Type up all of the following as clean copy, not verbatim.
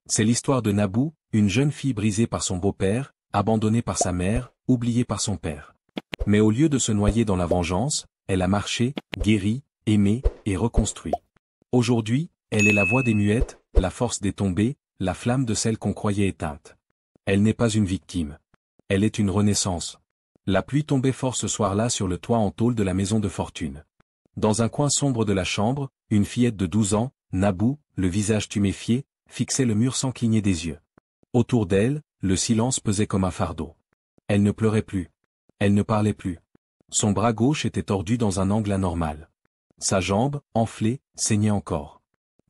C'est l'histoire de Nabou, une jeune fille brisée par son beau-père, abandonnée par sa mère, oubliée par son père. Mais au lieu de se noyer dans la vengeance, elle a marché, guéri, aimé, et reconstruit. Aujourd'hui, elle est la voix des muettes, la force des tombés, la flamme de celle qu'on croyait éteinte. Elle n'est pas une victime. Elle est une renaissance. La pluie tombait fort ce soir-là sur le toit en tôle de la maison de fortune. Dans un coin sombre de la chambre, une fillette de 12 ans, Nabou, le visage tuméfié, fixait le mur sans cligner des yeux. Autour d'elle, le silence pesait comme un fardeau. Elle ne pleurait plus. Elle ne parlait plus. Son bras gauche était tordu dans un angle anormal. Sa jambe, enflée, saignait encore.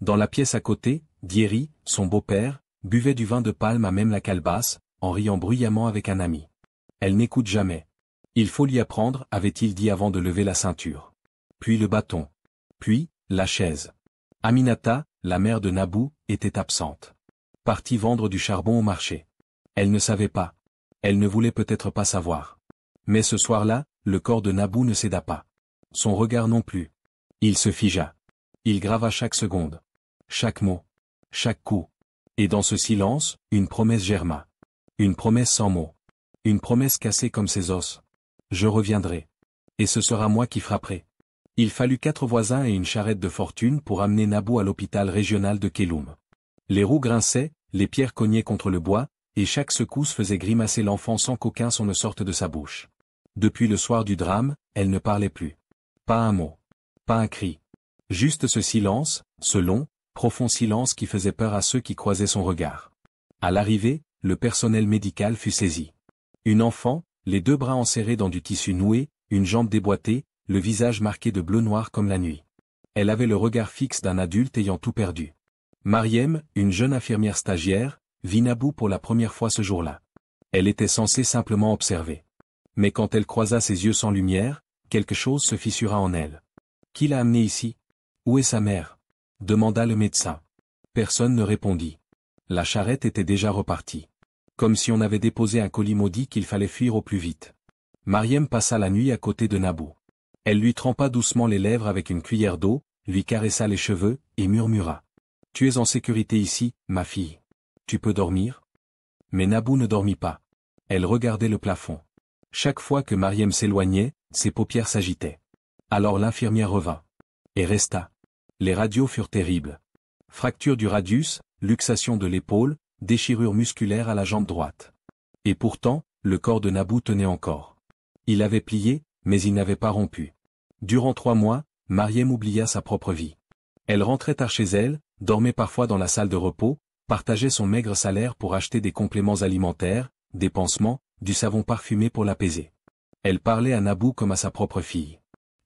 Dans la pièce à côté, Diéry, son beau-père, buvait du vin de palme à même la calebasse, en riant bruyamment avec un ami. Elle n'écoute jamais. Il faut lui apprendre, avait-il dit avant de lever la ceinture. Puis le bâton. Puis, la chaise. Aminata, la mère de Nabou, était absente. Partie vendre du charbon au marché. Elle ne savait pas. Elle ne voulait peut-être pas savoir. Mais ce soir-là, le corps de Nabou ne céda pas. Son regard non plus. Il se figea. Il grava chaque seconde. Chaque mot. Chaque coup. Et dans ce silence, une promesse germa. Une promesse sans mots. Une promesse cassée comme ses os. Je reviendrai. Et ce sera moi qui frapperai. Il fallut 4 voisins et une charrette de fortune pour amener Nabou à l'hôpital régional de Kéloum. Les roues grinçaient, les pierres cognaient contre le bois, et chaque secousse faisait grimacer l'enfant sans qu'aucun son ne sorte de sa bouche. Depuis le soir du drame, elle ne parlait plus. Pas un mot. Pas un cri. Juste ce silence, ce long, profond silence qui faisait peur à ceux qui croisaient son regard. À l'arrivée, le personnel médical fut saisi. Une enfant, les 2 bras enserrés dans du tissu noué, une jambe déboîtée, le visage marqué de bleu noir comme la nuit. Elle avait le regard fixe d'un adulte ayant tout perdu. Mariem, une jeune infirmière stagiaire, vit Nabou pour la première fois ce jour-là. Elle était censée simplement observer. Mais quand elle croisa ses yeux sans lumière, quelque chose se fissura en elle. Qui l'a amenée ici? Où est sa mère? Demanda le médecin. Personne ne répondit. La charrette était déjà repartie. Comme si on avait déposé un colis maudit qu'il fallait fuir au plus vite. Mariem passa la nuit à côté de Nabou. Elle lui trempa doucement les lèvres avec une cuillère d'eau, lui caressa les cheveux, et murmura. « Tu es en sécurité ici, ma fille. Tu peux dormir ?» Mais Nabou ne dormit pas. Elle regardait le plafond. Chaque fois que Mariem s'éloignait, ses paupières s'agitaient. Alors l'infirmière revint. Et resta. Les radios furent terribles. Fracture du radius, luxation de l'épaule, déchirure musculaire à la jambe droite. Et pourtant, le corps de Nabou tenait encore. Il avait plié, mais il n'avait pas rompu. Durant 3 mois, Mariem oublia sa propre vie. Elle rentrait tard chez elle, dormait parfois dans la salle de repos, partageait son maigre salaire pour acheter des compléments alimentaires, des pansements, du savon parfumé pour l'apaiser. Elle parlait à Nabou comme à sa propre fille.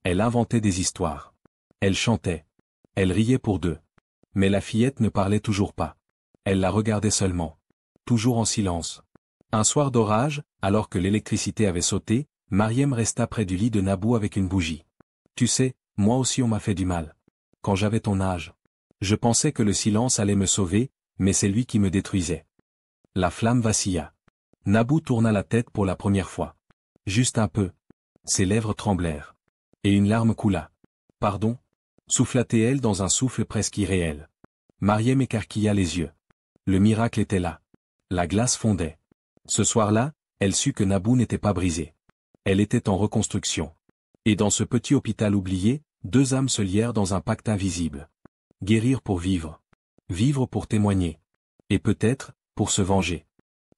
Elle inventait des histoires. Elle chantait. Elle riait pour 2. Mais la fillette ne parlait toujours pas. Elle la regardait seulement. Toujours en silence. Un soir d'orage, alors que l'électricité avait sauté, Mariem resta près du lit de Nabou avec une bougie. Tu sais, moi aussi on m'a fait du mal. Quand j'avais ton âge. Je pensais que le silence allait me sauver, mais c'est lui qui me détruisait. La flamme vacilla. Nabou tourna la tête pour la première fois. Juste un peu. Ses lèvres tremblèrent. Et une larme coula. Pardon? Souffla-t-elle dans un souffle presque irréel. Mariem écarquilla les yeux. Le miracle était là. La glace fondait. Ce soir-là, elle sut que Nabou n'était pas brisée. Elle était en reconstruction. Et dans ce petit hôpital oublié, 2 âmes se lièrent dans un pacte invisible. Guérir pour vivre. Vivre pour témoigner. Et peut-être, pour se venger.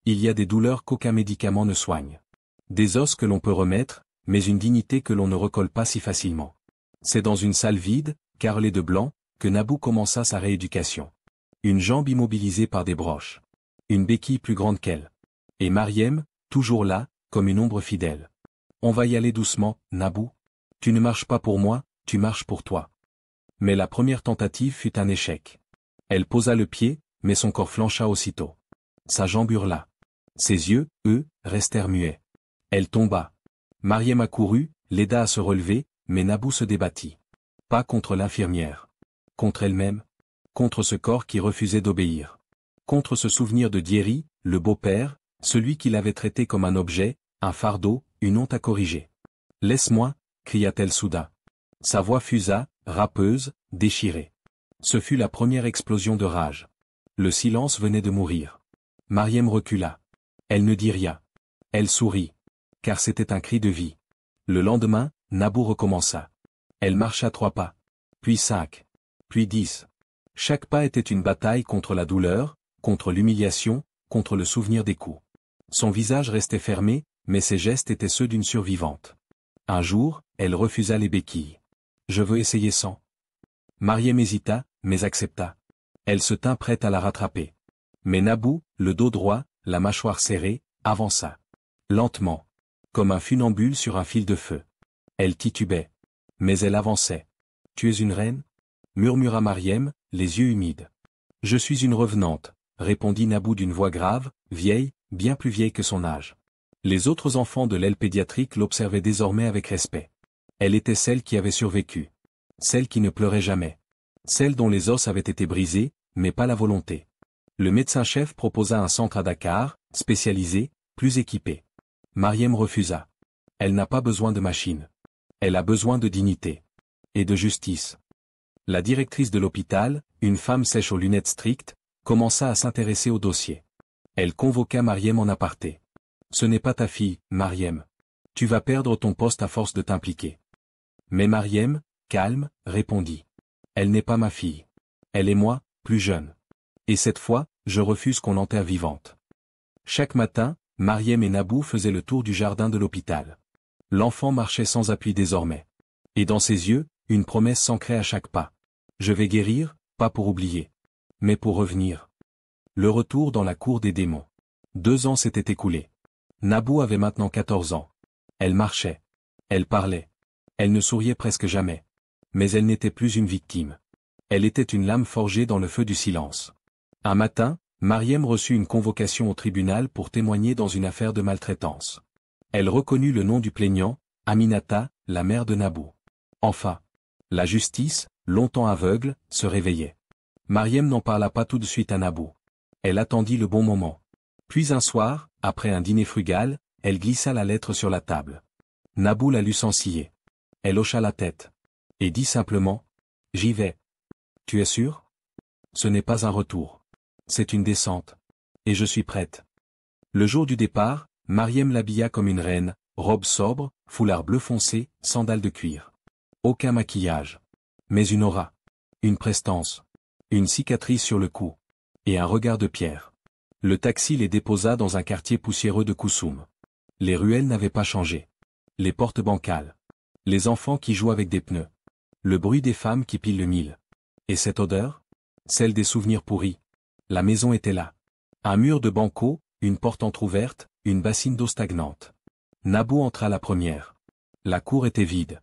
Il y a des douleurs qu'aucun médicament ne soigne. Des os que l'on peut remettre, mais une dignité que l'on ne recolle pas si facilement. C'est dans une salle vide, carrelée de blanc, que Nabou commença sa rééducation. Une jambe immobilisée par des broches. Une béquille plus grande qu'elle. Et Mariem, toujours là, comme une ombre fidèle. On va y aller doucement, Nabou. Tu ne marches pas pour moi, tu marches pour toi. Mais la première tentative fut un échec. Elle posa le pied, mais son corps flancha aussitôt. Sa jambe hurla. Ses yeux, eux, restèrent muets. Elle tomba. Mariem accourut, l'aida à se relever, mais Nabou se débattit. Pas contre l'infirmière. Contre elle-même. Contre ce corps qui refusait d'obéir. Contre ce souvenir de Diéry, le beau-père, celui qui l'avait traité comme un objet, un fardeau, une honte à corriger. « Laisse-moi » cria-t-elle soudain. Sa voix fusa, râpeuse, déchirée. Ce fut la première explosion de rage. Le silence venait de mourir. Mariem recula. Elle ne dit rien. Elle sourit. Car c'était un cri de vie. Le lendemain, Nabou recommença. Elle marcha 3 pas. Puis 5. Puis 10. Chaque pas était une bataille contre la douleur, contre l'humiliation, contre le souvenir des coups. Son visage restait fermé, mais ses gestes étaient ceux d'une survivante. Un jour, elle refusa les béquilles. Je veux essayer sans. Mariem hésita, mais accepta. Elle se tint prête à la rattraper. Mais Nabou, le dos droit, la mâchoire serrée, avança. Lentement. Comme un funambule sur un fil de feu. Elle titubait. Mais elle avançait. Tu es une reine? Murmura Mariem, les yeux humides. Je suis une revenante, répondit Nabou d'une voix grave, vieille, bien plus vieille que son âge. Les autres enfants de l'aile pédiatrique l'observaient désormais avec respect. Elle était celle qui avait survécu. Celle qui ne pleurait jamais. Celle dont les os avaient été brisés, mais pas la volonté. Le médecin-chef proposa un centre à Dakar, spécialisé, plus équipé. Mariem refusa. Elle n'a pas besoin de machine. Elle a besoin de dignité. Et de justice. La directrice de l'hôpital, une femme sèche aux lunettes strictes, commença à s'intéresser au dossier. Elle convoqua Mariem en aparté. Ce n'est pas ta fille, Mariem. Tu vas perdre ton poste à force de t'impliquer. Mais Mariem, calme, répondit. Elle n'est pas ma fille. Elle est moi, plus jeune. Et cette fois, je refuse qu'on l'enterre vivante. Chaque matin, Mariem et Nabou faisaient le tour du jardin de l'hôpital. L'enfant marchait sans appui désormais. Et dans ses yeux, une promesse s'ancrait à chaque pas. Je vais guérir, pas pour oublier. Mais pour revenir. Le retour dans la cour des démons. 2 ans s'étaient écoulés. Nabou avait maintenant 14 ans. Elle marchait. Elle parlait. Elle ne souriait presque jamais. Mais elle n'était plus une victime. Elle était une lame forgée dans le feu du silence. Un matin, Mariem reçut une convocation au tribunal pour témoigner dans une affaire de maltraitance. Elle reconnut le nom du plaignant, Aminata, la mère de Nabou. Enfin. La justice, longtemps aveugle, se réveillait. Mariem n'en parla pas tout de suite à Nabou. Elle attendit le bon moment. Puis un soir, après un dîner frugal, elle glissa la lettre sur la table. Nabou la lut sans ciller. Elle hocha la tête. Et dit simplement, « J'y vais. » « Tu es sûr ? Ce n'est pas un retour. C'est une descente. Et je suis prête. » Le jour du départ, Mariem l'habilla comme une reine, robe sobre, foulard bleu foncé, sandales de cuir. Aucun maquillage. Mais une aura. Une prestance. Une cicatrice sur le cou. Et un regard de pierre. Le taxi les déposa dans un quartier poussiéreux de Koussoum. Les ruelles n'avaient pas changé. Les portes bancales. Les enfants qui jouent avec des pneus. Le bruit des femmes qui pilent le mil. Et cette odeur? Celle des souvenirs pourris. La maison était là. Un mur de banco, une porte entr'ouverte, une bassine d'eau stagnante. Nabou entra la première. La cour était vide.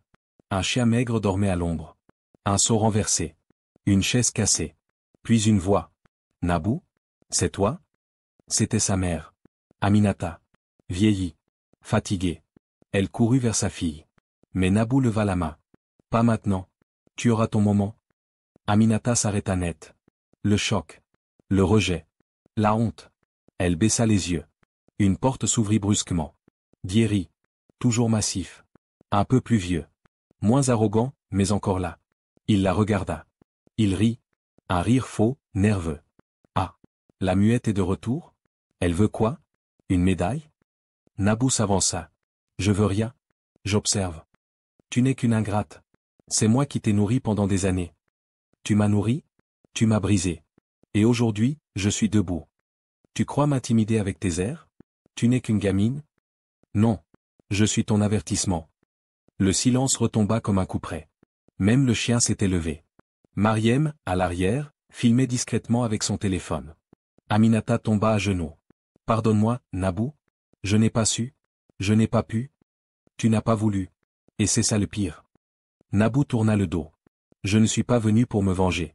Un chien maigre dormait à l'ombre. Un seau renversé. Une chaise cassée. Puis une voix. « Nabou? C'est toi ?» C'était sa mère. Aminata. Vieillie. Fatiguée. Elle courut vers sa fille. Mais Nabou leva la main. « Pas maintenant. Tu auras ton moment. » Aminata s'arrêta net. Le choc. Le rejet. La honte. Elle baissa les yeux. Une porte s'ouvrit brusquement. Diéry. Toujours massif. Un peu plus vieux. Moins arrogant, mais encore là. Il la regarda. Il rit. Un rire faux, nerveux. Ah. La muette est de retour? Elle veut quoi? Une médaille? Nabou s'avança. Je veux rien. J'observe. Tu n'es qu'une ingrate. C'est moi qui t'ai nourri pendant des années. Tu m'as nourri? Tu m'as brisé. Et aujourd'hui, je suis debout. Tu crois m'intimider avec tes airs? Tu n'es qu'une gamine? Non. Je suis ton avertissement. Le silence retomba comme un couperet. Même le chien s'était levé. Mariem, à l'arrière, filmait discrètement avec son téléphone. Aminata tomba à genoux. Pardonne-moi, Nabou. Je n'ai pas su. Je n'ai pas pu. Tu n'as pas voulu. Et c'est ça le pire. Nabou tourna le dos. Je ne suis pas venu pour me venger.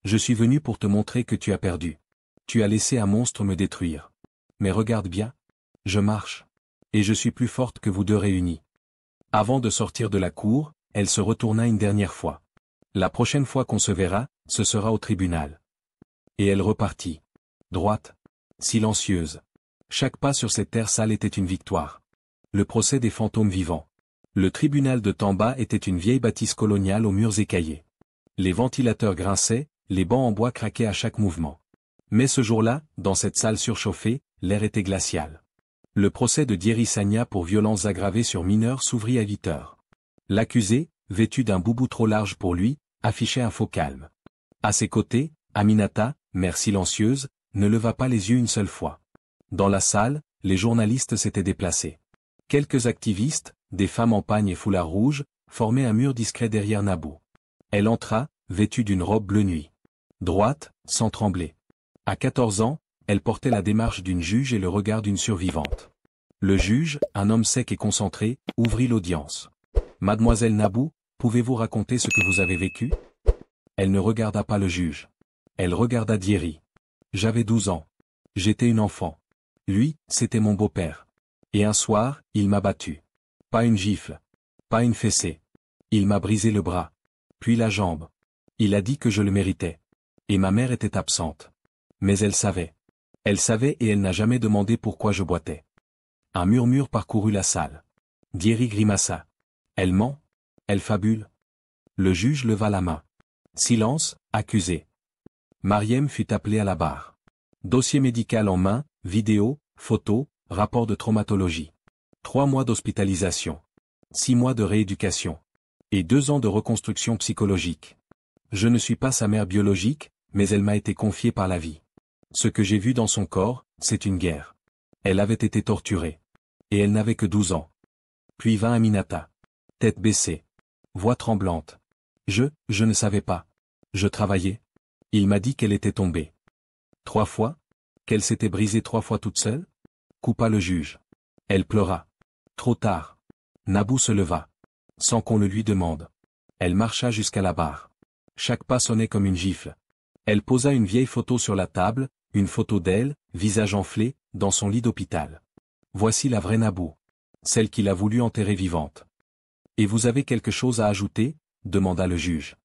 Je suis venu pour te montrer que tu as perdu. Tu as laissé un monstre me détruire. Mais regarde bien. Je marche. Et je suis plus forte que vous deux réunis. Avant de sortir de la cour, elle se retourna une dernière fois. La prochaine fois qu'on se verra, ce sera au tribunal. Et elle repartit. Droite. Silencieuse. Chaque pas sur cette terre sale était une victoire. Le procès des fantômes vivants. Le tribunal de Tamba était une vieille bâtisse coloniale aux murs écaillés. Les ventilateurs grinçaient, les bancs en bois craquaient à chaque mouvement. Mais ce jour-là, dans cette salle surchauffée, l'air était glacial. Le procès de Diery Sagna pour violences aggravées sur mineurs s'ouvrit à 8 heures. L'accusé, vêtu d'un boubou trop large pour lui, affichait un faux calme. À ses côtés, Aminata, mère silencieuse, ne leva pas les yeux une seule fois. Dans la salle, les journalistes s'étaient déplacés. Quelques activistes, des femmes en pagne et foulard rouge, formaient un mur discret derrière Nabou. Elle entra, vêtue d'une robe bleu nuit. Droite, sans trembler. À 14 ans, elle portait la démarche d'une juge et le regard d'une survivante. Le juge, un homme sec et concentré, ouvrit l'audience. « Mademoiselle Nabou, pouvez-vous raconter ce que vous avez vécu ?» Elle ne regarda pas le juge. Elle regarda Diery. « J'avais 12 ans. J'étais une enfant. Lui, c'était mon beau-père. Et un soir, il m'a battu. Pas une gifle. Pas une fessée. Il m'a brisé le bras. Puis la jambe. Il a dit que je le méritais. Et ma mère était absente. Mais elle savait. Elle savait et elle n'a jamais demandé pourquoi je boitais. » Un murmure parcourut la salle. Diery grimaça. « Elle ment. Elle fabule. » Le juge leva la main. Silence, accusé. Mariem fut appelée à la barre. Dossier médical en main, vidéo, photos, rapport de traumatologie. 3 mois d'hospitalisation. 6 mois de rééducation. Et 2 ans de reconstruction psychologique. Je ne suis pas sa mère biologique, mais elle m'a été confiée par la vie. Ce que j'ai vu dans son corps, c'est une guerre. Elle avait été torturée. Et elle n'avait que 12 ans. Puis vint Aminata. Tête baissée. Voix tremblante. Je ne savais pas. Je travaillais. Il m'a dit qu'elle était tombée. 3 fois? Qu'elle s'était brisée 3 fois toute seule? Coupa le juge. Elle pleura. Trop tard. Nabou se leva. Sans qu'on le lui demande. Elle marcha jusqu'à la barre. Chaque pas sonnait comme une gifle. Elle posa une vieille photo sur la table, une photo d'elle, visage enflé, dans son lit d'hôpital. Voici la vraie Nabou. Celle qu'il a voulu enterrer vivante. Et vous avez quelque chose à ajouter? Demanda le juge.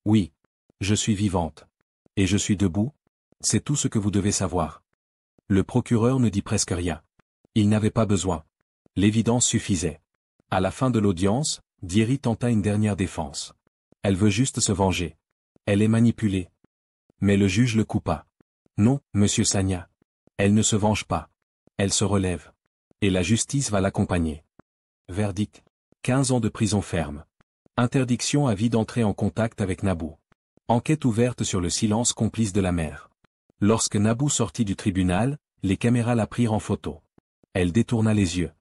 Oui. Je suis vivante. Et je suis debout. C'est tout ce que vous devez savoir. Le procureur ne dit presque rien. Il n'avait pas besoin. L'évidence suffisait. À la fin de l'audience, Diery tenta une dernière défense. Elle veut juste se venger. Elle est manipulée. Mais le juge le coupa. Non, monsieur Sagna. Elle ne se venge pas. Elle se relève. Et la justice va l'accompagner. Verdict. 15 ans de prison ferme. Interdiction à vie d'entrer en contact avec Nabou. Enquête ouverte sur le silence complice de la mère. Lorsque Nabou sortit du tribunal, les caméras la prirent en photo. Elle détourna les yeux.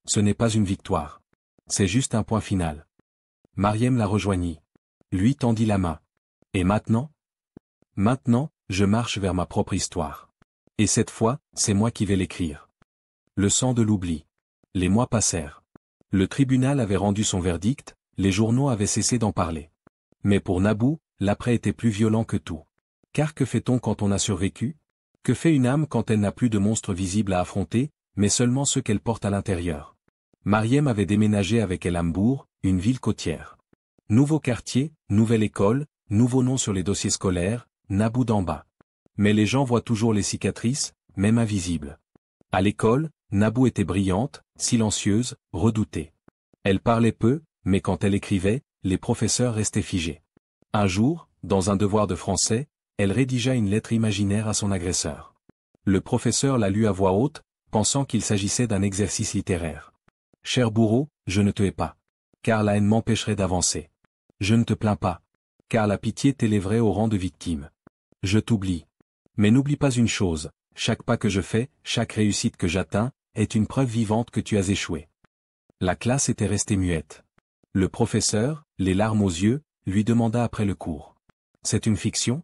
Ce n'est pas une victoire. C'est juste un point final. Mariem la rejoignit. Lui tendit la main. Et maintenant? Maintenant, je marche vers ma propre histoire. Et cette fois, c'est moi qui vais l'écrire. Le sang de l'oubli. Les mois passèrent. Le tribunal avait rendu son verdict, les journaux avaient cessé d'en parler. Mais pour Nabou, l'après était plus violent que tout. Car que fait-on quand on a survécu? Que fait une âme quand elle n'a plus de monstres visibles à affronter, mais seulement ceux qu'elle porte à l'intérieur? Mariem avait déménagé avec El Hambourg, une ville côtière. Nouveau quartier, nouvelle école, nouveau nom sur les dossiers scolaires, Nabou d'en bas. Mais les gens voient toujours les cicatrices, même invisibles. À l'école, Nabou était brillante, silencieuse, redoutée. Elle parlait peu, mais quand elle écrivait, les professeurs restaient figés. Un jour, dans un devoir de français, elle rédigea une lettre imaginaire à son agresseur. Le professeur la lut à voix haute, pensant qu'il s'agissait d'un exercice littéraire. « Cher bourreau, je ne te hais pas. Car la haine m'empêcherait d'avancer. Je ne te plains pas. Car la pitié t'élèverait au rang de victime. Je t'oublie. Mais n'oublie pas une chose, chaque pas que je fais, chaque réussite que j'atteins, est une preuve vivante que tu as échoué. » La classe était restée muette. Le professeur, les larmes aux yeux, lui demanda après le cours. « C'est une fiction ? »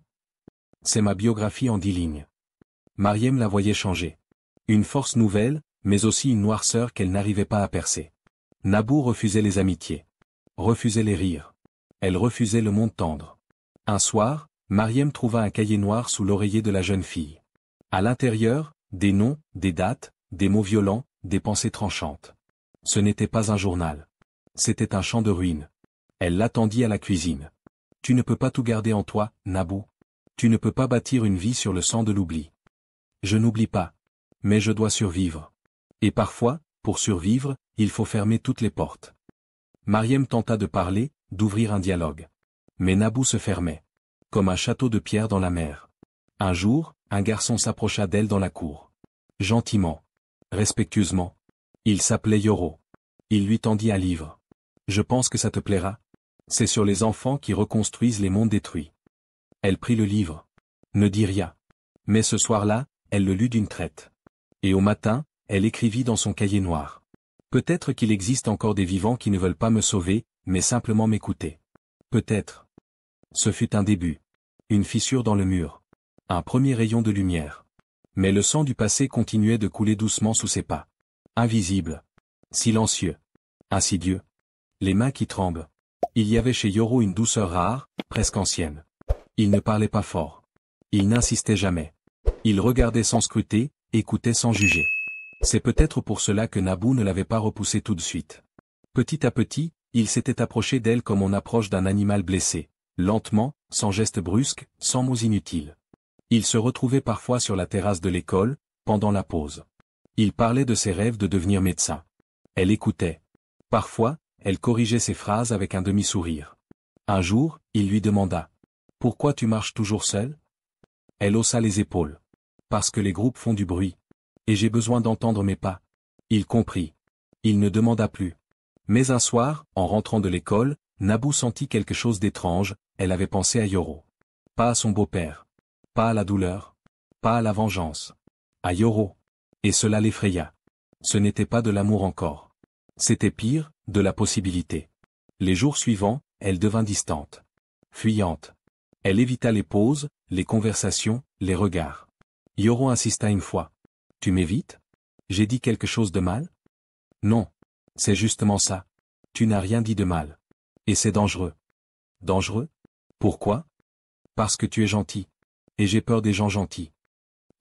« C'est ma biographie en 10 lignes. » Mariem la voyait changer. Une force nouvelle, mais aussi une noirceur qu'elle n'arrivait pas à percer. Nabou refusait les amitiés. Refusait les rires. Elle refusait le monde tendre. Un soir, Mariem trouva un cahier noir sous l'oreiller de la jeune fille. À l'intérieur, des noms, des dates, des mots violents, des pensées tranchantes. Ce n'était pas un journal. C'était un champ de ruines. Elle l'attendit à la cuisine. « Tu ne peux pas tout garder en toi, Nabou. Tu ne peux pas bâtir une vie sur le sang de l'oubli. » « Je n'oublie pas. Mais je dois survivre. Et parfois, pour survivre, il faut fermer toutes les portes. » Mariem tenta de parler, d'ouvrir un dialogue. Mais Nabou se fermait. Comme un château de pierre dans la mer. Un jour, un garçon s'approcha d'elle dans la cour. Gentiment. Respectueusement. Il s'appelait Yoro. Il lui tendit un livre. Je pense que ça te plaira. C'est sur les enfants qui reconstruisent les mondes détruits. Elle prit le livre. Ne dit rien. Mais ce soir-là, elle le lut d'une traite. Et au matin, elle écrivit dans son cahier noir. Peut-être qu'il existe encore des vivants qui ne veulent pas me sauver, mais simplement m'écouter. Peut-être. Ce fut un début. Une fissure dans le mur. Un premier rayon de lumière. Mais le sang du passé continuait de couler doucement sous ses pas. Invisible. Silencieux. Insidieux. Les mains qui tremblent. Il y avait chez Yoro une douceur rare, presque ancienne. Il ne parlait pas fort. Il n'insistait jamais. Il regardait sans scruter, écoutait sans juger. C'est peut-être pour cela que Naboo ne l'avait pas repoussé tout de suite. Petit à petit, il s'était approché d'elle comme on approche d'un animal blessé, lentement, sans geste brusque, sans mots inutiles. Il se retrouvait parfois sur la terrasse de l'école, pendant la pause. Il parlait de ses rêves de devenir médecin. Elle écoutait. Parfois, elle corrigeait ses phrases avec un demi-sourire. Un jour, il lui demanda « Pourquoi tu marches toujours seule ?» Elle haussa les épaules. « Parce que les groupes font du bruit. Et j'ai besoin d'entendre mes pas. » Il comprit. Il ne demanda plus. Mais un soir, en rentrant de l'école, Naboo sentit quelque chose d'étrange, elle avait pensé à Yoro. Pas à son beau-père. Pas à la douleur. Pas à la vengeance. À Yoro. Et cela l'effraya. Ce n'était pas de l'amour encore. C'était pire, de la possibilité. Les jours suivants, elle devint distante. Fuyante. Elle évita les pauses, les conversations, les regards. Yoro insista une fois. « Tu m'évites ? J'ai dit quelque chose de mal ? » « Non. C'est justement ça. Tu n'as rien dit de mal. Et c'est dangereux. » « Dangereux ? Pourquoi ? » « Parce que tu es gentil. Et j'ai peur des gens gentils. »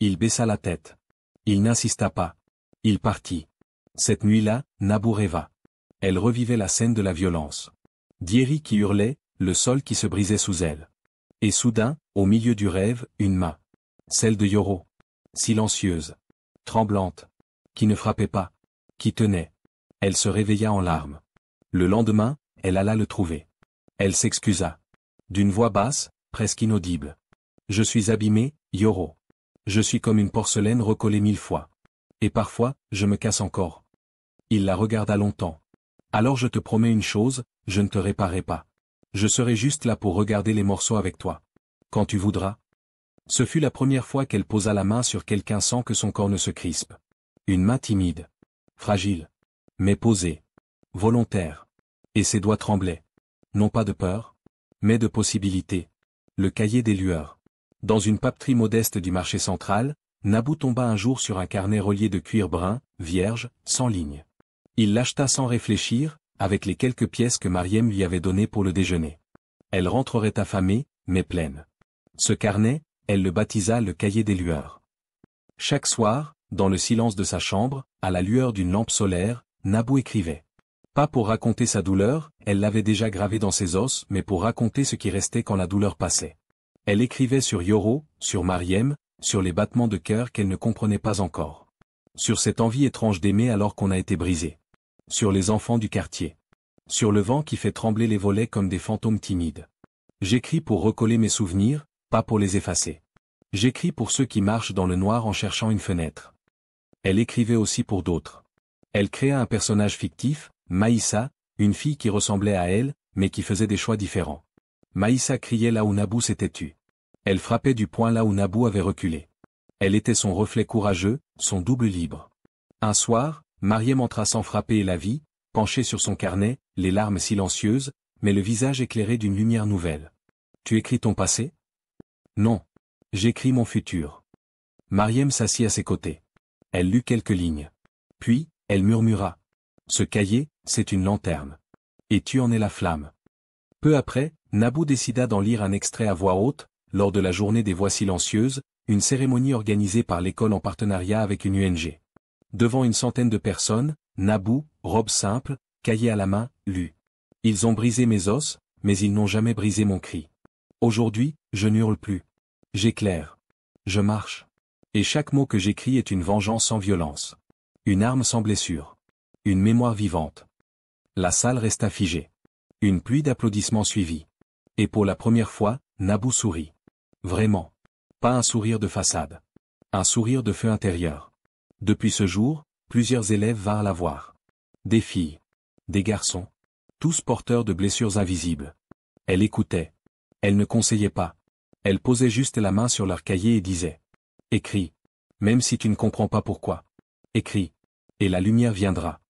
Il baissa la tête. Il n'insista pas. Il partit. Cette nuit-là, Naboo rêva. Elle revivait la scène de la violence. Dieri qui hurlait, le sol qui se brisait sous elle. Et soudain, au milieu du rêve, une main. Celle de Yoro. Silencieuse. Tremblante. Qui ne frappait pas. Qui tenait. Elle se réveilla en larmes. Le lendemain, elle alla le trouver. Elle s'excusa. D'une voix basse, presque inaudible. « Je suis abîmée, Yoro. Je suis comme une porcelaine recollée 1000 fois. Et parfois, je me casse encore. » Il la regarda longtemps. « Alors je te promets une chose, je ne te réparerai pas. Je serai juste là pour regarder les morceaux avec toi. Quand tu voudras. » Ce fut la première fois qu'elle posa la main sur quelqu'un sans que son corps ne se crispe. Une main timide. Fragile. Mais posée. Volontaire. Et ses doigts tremblaient. Non pas de peur, mais de possibilité. Le cahier des lueurs. Dans une papeterie modeste du marché central, Naboo tomba un jour sur un carnet relié de cuir brun, vierge, sans ligne. Il l'acheta sans réfléchir, avec les quelques pièces que Mariem lui avait données pour le déjeuner. Elle rentrerait affamée, mais pleine. Ce carnet, elle le baptisa le cahier des lueurs. Chaque soir, dans le silence de sa chambre, à la lueur d'une lampe solaire, Naboo écrivait. Pas pour raconter sa douleur, elle l'avait déjà gravée dans ses os, mais pour raconter ce qui restait quand la douleur passait. Elle écrivait sur Yoro, sur Mariem, sur les battements de cœur qu'elle ne comprenait pas encore. Sur cette envie étrange d'aimer alors qu'on a été brisé. Sur les enfants du quartier. Sur le vent qui fait trembler les volets comme des fantômes timides. J'écris pour recoller mes souvenirs, pas pour les effacer. J'écris pour ceux qui marchent dans le noir en cherchant une fenêtre. Elle écrivait aussi pour d'autres. Elle créa un personnage fictif, Maïssa, une fille qui ressemblait à elle, mais qui faisait des choix différents. Maïssa criait là où Naboo s'était tu. Elle frappait du poing là où Naboo avait reculé. Elle était son reflet courageux, son double libre. Un soir, Mariem entra sans frapper et la vit, penchée sur son carnet, les larmes silencieuses, mais le visage éclairé d'une lumière nouvelle. « Tu écris ton passé ? » ?»« Non. J'écris mon futur. » Mariem s'assit à ses côtés. Elle lut quelques lignes. Puis, elle murmura. « Ce cahier, c'est une lanterne. Et tu en es la flamme. » Peu après, Naboo décida d'en lire un extrait à voix haute, lors de la journée des voix silencieuses, une cérémonie organisée par l'école en partenariat avec une ONG. Devant une centaine de personnes, Naboo, robe simple, cahier à la main, lut. « Ils ont brisé mes os, mais ils n'ont jamais brisé mon cri. Aujourd'hui, je n'hurle plus. J'éclaire. Je marche. Et chaque mot que j'écris est une vengeance sans violence. Une arme sans blessure. Une mémoire vivante. » La salle resta figée. Une pluie d'applaudissements suivit. Et pour la première fois, Naboo sourit. Vraiment. Pas un sourire de façade. Un sourire de feu intérieur. Depuis ce jour, plusieurs élèves vinrent la voir. Des filles. Des garçons. Tous porteurs de blessures invisibles. Elle écoutait. Elle ne conseillait pas. Elle posait juste la main sur leur cahier et disait. Écris. Même si tu ne comprends pas pourquoi. Écris. Et la lumière viendra.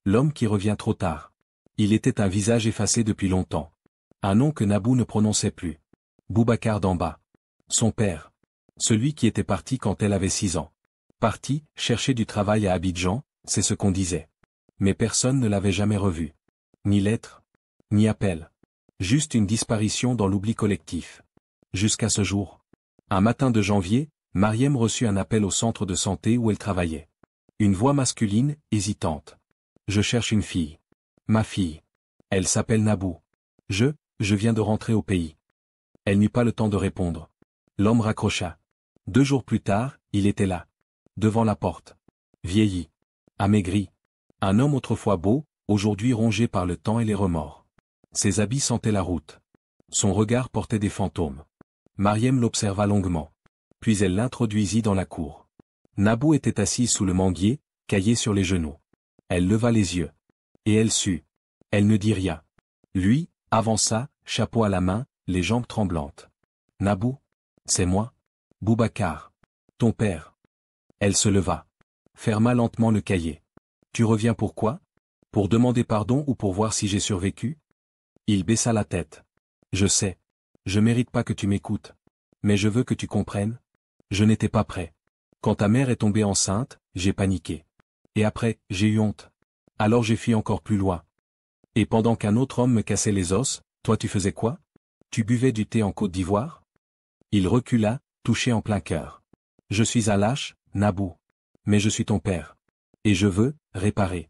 L'homme qui revient trop tard. Il était un visage effacé depuis longtemps. Un nom que Nabou ne prononçait plus. Boubacar d'Amba. Son père. Celui qui était parti quand elle avait 6 ans. Parti, chercher du travail à Abidjan, c'est ce qu'on disait. Mais personne ne l'avait jamais revu. Ni lettre, ni appel. Juste une disparition dans l'oubli collectif. Jusqu'à ce jour. Un matin de janvier, Mariem reçut un appel au centre de santé où elle travaillait. Une voix masculine, hésitante. Je cherche une fille. Ma fille. Elle s'appelle Nabou. Je viens de rentrer au pays. Elle n'eut pas le temps de répondre. L'homme raccrocha. 2 jours plus tard, il était là. Devant la porte. Vieilli. Amaigri. Un homme autrefois beau, aujourd'hui rongé par le temps et les remords. Ses habits sentaient la route. Son regard portait des fantômes. Mariem l'observa longuement. Puis elle l'introduisit dans la cour. Nabou était assise sous le manguier, caillé sur les genoux. Elle leva les yeux. Et elle sut. Elle ne dit rien. Lui, avança, chapeau à la main, les jambes tremblantes. Nabou? C'est moi? Boubacar. Ton père. Elle se leva. Ferma lentement le cahier. Tu reviens pourquoi? Pour demander pardon ou pour voir si j'ai survécu? Il baissa la tête. Je sais. Je mérite pas que tu m'écoutes. Mais je veux que tu comprennes. Je n'étais pas prêt. Quand ta mère est tombée enceinte, j'ai paniqué. Et après, j'ai eu honte. Alors j'ai fui encore plus loin. Et pendant qu'un autre homme me cassait les os, toi tu faisais quoi? Tu buvais du thé en Côte d'Ivoire? Il recula, touché en plein cœur. Je suis un lâche, Nabou. Mais je suis ton père. Et je veux, réparer.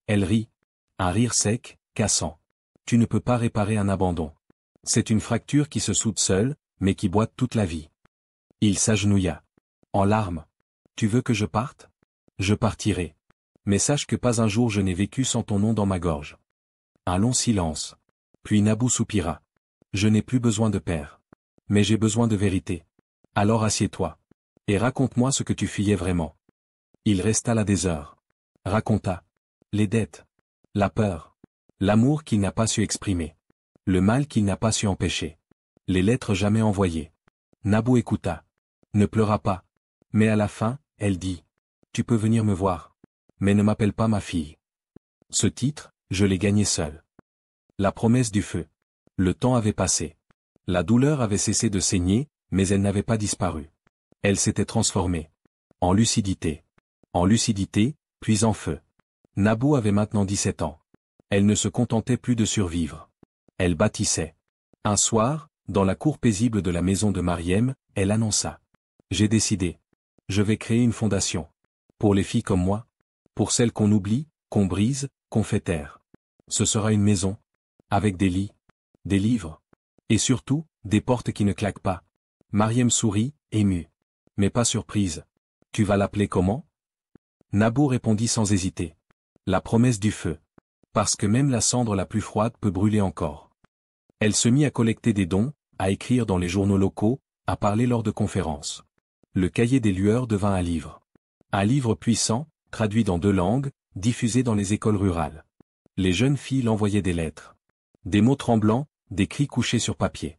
Elle rit. Un rire sec, cassant. Tu ne peux pas réparer un abandon. C'est une fracture qui se soude seule, mais qui boite toute la vie. Il s'agenouilla. En larmes. Tu veux que je parte? Je partirai. Mais sache que pas un jour je n'ai vécu sans ton nom dans ma gorge. Un long silence. Puis Nabou soupira. Je n'ai plus besoin de père. Mais j'ai besoin de vérité. Alors assieds-toi. Et raconte-moi ce que tu fuyais vraiment. Il resta là des heures. Raconta. Les dettes. La peur. L'amour qu'il n'a pas su exprimer. Le mal qu'il n'a pas su empêcher. Les lettres jamais envoyées. Nabou écouta. Ne pleura pas. Mais à la fin, elle dit. Tu peux venir me voir. Mais ne m'appelle pas ma fille. Ce titre, je l'ai gagné seul. La promesse du feu. Le temps avait passé. La douleur avait cessé de saigner, mais elle n'avait pas disparu. Elle s'était transformée. En lucidité. En lucidité, puis en feu. Nabou avait maintenant 17 ans. Elle ne se contentait plus de survivre. Elle bâtissait. Un soir, dans la cour paisible de la maison de Mariem, elle annonça. J'ai décidé. Je vais créer une fondation. Pour les filles comme moi. Pour celles qu'on oublie, qu'on brise, qu'on fait taire. Ce sera une maison. Avec des lits. Des livres. Et surtout, des portes qui ne claquent pas. Mariem sourit, émue. Mais pas surprise. Tu vas l'appeler comment? Nabou répondit sans hésiter. La promesse du feu. Parce que même la cendre la plus froide peut brûler encore. Elle se mit à collecter des dons, à écrire dans les journaux locaux, à parler lors de conférences. Le cahier des lueurs devint un livre. Un livre puissant, traduit dans 2 langues, diffusé dans les écoles rurales. Les jeunes filles l'envoyaient des lettres. Des mots tremblants, des cris couchés sur papier.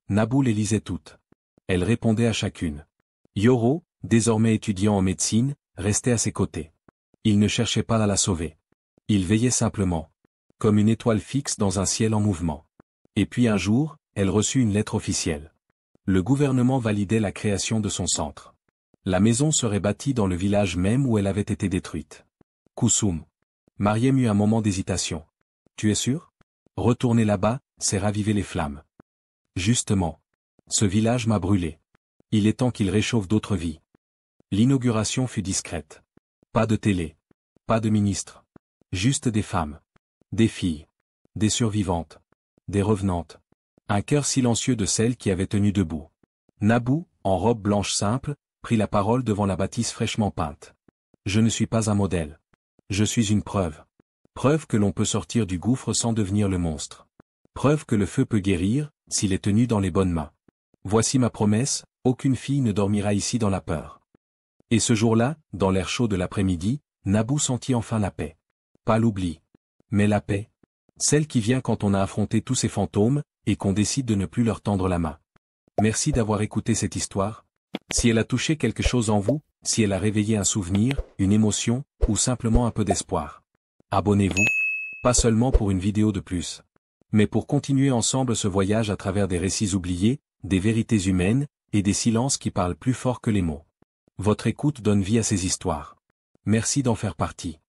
Nabou les lisait toutes. Elle répondait à chacune. Yoro, désormais étudiant en médecine, restait à ses côtés. Il ne cherchait pas à la sauver. Il veillait simplement. Comme une étoile fixe dans un ciel en mouvement. Et puis un jour, elle reçut une lettre officielle. Le gouvernement validait la création de son centre. La maison serait bâtie dans le village même où elle avait été détruite. Koussoum. Mariem eut un moment d'hésitation. Tu es sûr? Retourner là-bas, c'est raviver les flammes. Justement. Ce village m'a brûlé. Il est temps qu'il réchauffe d'autres vies. L'inauguration fut discrète. Pas de télé. Pas de ministre. Juste des femmes. Des filles. Des survivantes. Des revenantes. Un cœur silencieux de celles qui avaient tenu debout. Nabou, en robe blanche simple, prit la parole devant la bâtisse fraîchement peinte. Je ne suis pas un modèle. Je suis une preuve. Preuve que l'on peut sortir du gouffre sans devenir le monstre. Preuve que le feu peut guérir, s'il est tenu dans les bonnes mains. Voici ma promesse, aucune fille ne dormira ici dans la peur. Et ce jour-là, dans l'air chaud de l'après-midi, Naboo sentit enfin la paix. Pas l'oubli. Mais la paix. Celle qui vient quand on a affronté tous ces fantômes, et qu'on décide de ne plus leur tendre la main. Merci d'avoir écouté cette histoire. Si elle a touché quelque chose en vous, si elle a réveillé un souvenir, une émotion, ou simplement un peu d'espoir. Abonnez-vous. Pas seulement pour une vidéo de plus. Mais pour continuer ensemble ce voyage à travers des récits oubliés, des vérités humaines, et des silences qui parlent plus fort que les mots. Votre écoute donne vie à ces histoires. Merci d'en faire partie.